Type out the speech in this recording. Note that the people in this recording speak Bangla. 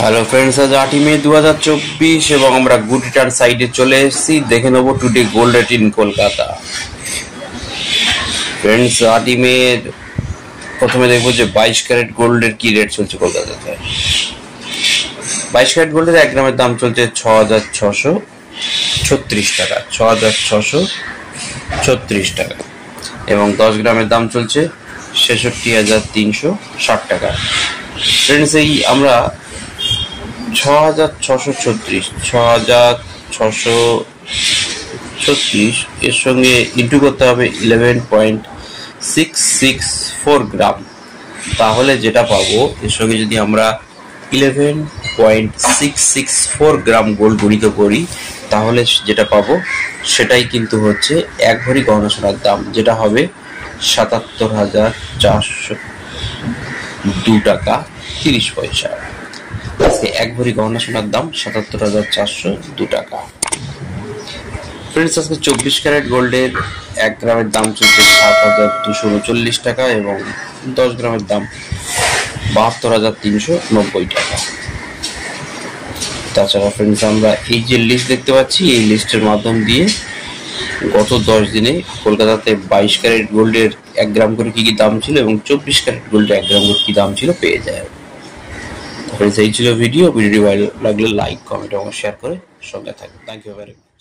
হ্যালো ফ্রেন্ডস, আজ 8 মে 2024 এবং আমরা গুড রিটার্ন সাইডে চলে এসেছি। দেখে নেবো today gold rate in Kolkata. Friends, 8 মে প্রথমে দেখবো যে 22 ক্যারেট গোল্ডের কি রেট চলছে কলকাতাতে। 22 ক্যারেট গোল্ডের 1 গ্রামের দাম চলছে 6,636 টাকা, 6,636 টাকা, এবং 10 গ্রামের দাম চলছে 66,360 টাকা। ফ্রেন্ডস, এই আমরা 6,636 এর সঙ্গে ইন্টু করতে হবে 11.664 গ্রাম। তাহলে যেটা পাবো, এর সঙ্গে যদি আমরা 11.664 গ্রাম গোল্ড গণিত করি, তাহলে যেটা পাবো সেটাই কিন্তু হচ্ছে 1 ভরি গহনা সোনার দাম, যেটা হবে 77,402 টাকা 30 পয়সা। আজকে 1 ভরি গহনা সোনার দাম 77,402 টাকা। ফ্রেন্ডস, আজকে 24 ক্যারেট গোল্ডের 1 গ্রামের দাম চলছে 7,239 টাকা এবং 10 গ্রামের দাম 72,390 টাকা। তাছাড়া ফ্রেন্ডস, আমরা এই যে লিস্ট দেখতে পাচ্ছি, এই লিস্টের মাধ্যম দিয়ে গত 10 দিনে কলকাতাতে 22 ক্যারেট গোল্ডের 1 গ্রাম করে কি কি দাম ছিল এবং 24 ক্যারেট গোল্ডের 1 গ্রাম করে কি দাম ছিল পেয়ে যায়। এই ছিল ভিডিওটি ভালো লাগলে লাইক, কমেন্ট এবং শেয়ার করে সঙ্গে থাকবেন। Thank you very much.